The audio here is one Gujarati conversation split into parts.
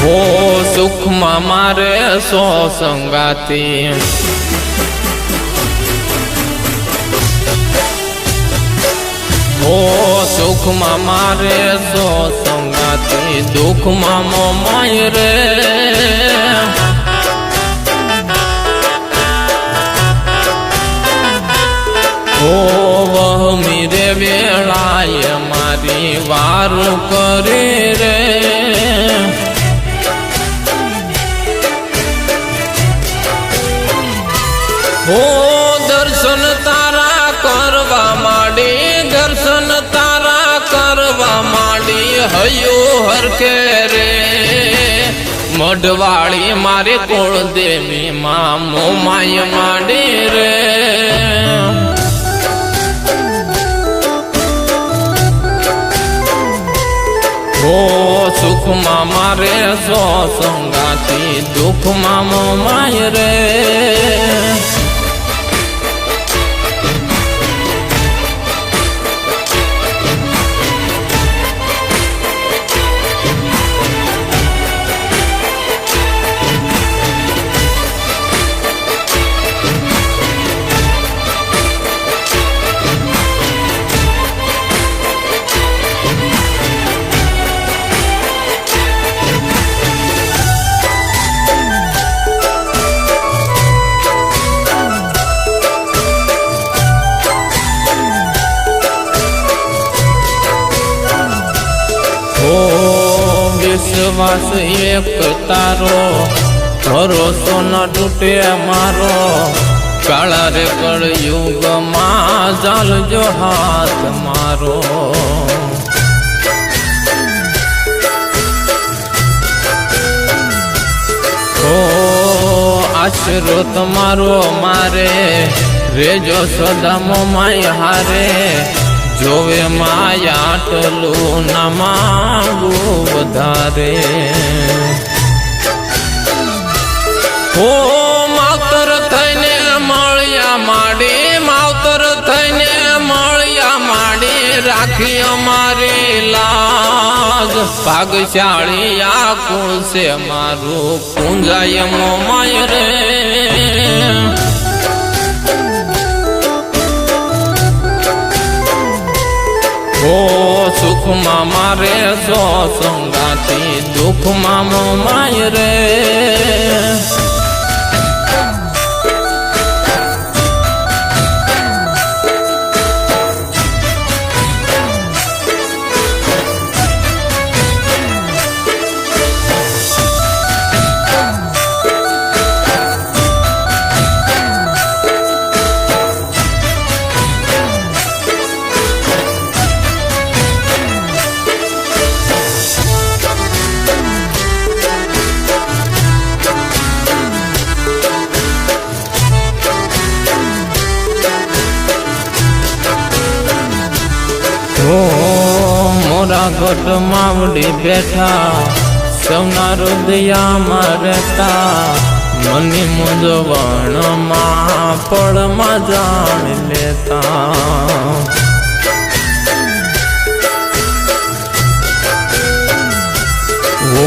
હો સુખમાં મારે સો સંગાતી, હો સુખમાં મારે સો સંગાતી, દુઃખમાં મોમાય રે હો વહમી રે વેળાએ મારી વારું કરે રે હો દર્શન તારા કરવા માંડી, દર્શન તારા કરવા માંડી હૈયું હરખે રે મઢવાળી મારે કોળ દેવી માં મોમાય માંડી રે હો સુખમાં મારે સો સંગાતી, દુઃખમાં મોમાય રે વિશ્વાસ એક તારો ભરોસો ન તૂટે મારો, કાળા રે કળયુગમાં ચાલજો હાથ મારો ઓ આશરો તમારો મારે રેજો સદા મોમાય હારે, જોવે માયા ટલું ના માંગું વધારે હો માવતર થઈને મળ્યા માંડી, માવતર થઈને મળ્યા માંડી રાખી અમારી લાગ, ભાગશાળી આ કુળ છે મારું પૂંજાય મોમાય રે હો સુખમાં મારે સો સંગાતી, દુઃખમાં મોમાય રે મોરા ગઢ માવડી બેઠા સૌના હૃદયામાં રહેતા, મની મૂંઝવણમાં પળમાં જાણી લેતા ઓ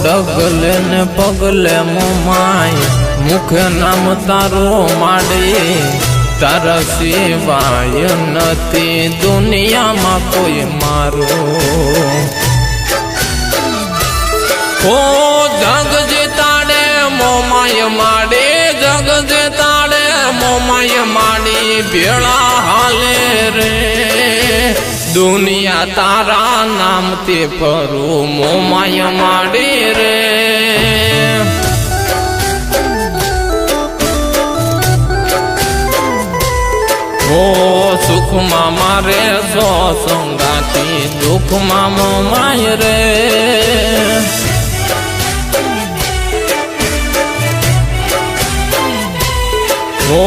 ડગલે ને પગલે મોમાય મુખે નામ તારો માંડી, તારા સિવાય નથી દુનિયામાં કોઈ મારો ઓ જગ જીતાડે મોમાય માડે, જગ જીતાડે મોમાય માડી ભેળા હાલે રે દુનિયા તારા નામથી ફરું મોમાય માડી રે હો સુખમાં મારે સો સંગાતી, દુઃખમાં મોમાય રે હો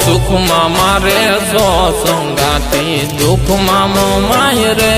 સુખમાં મારે સો સંગાતી, દુઃખમાં મોમાય રે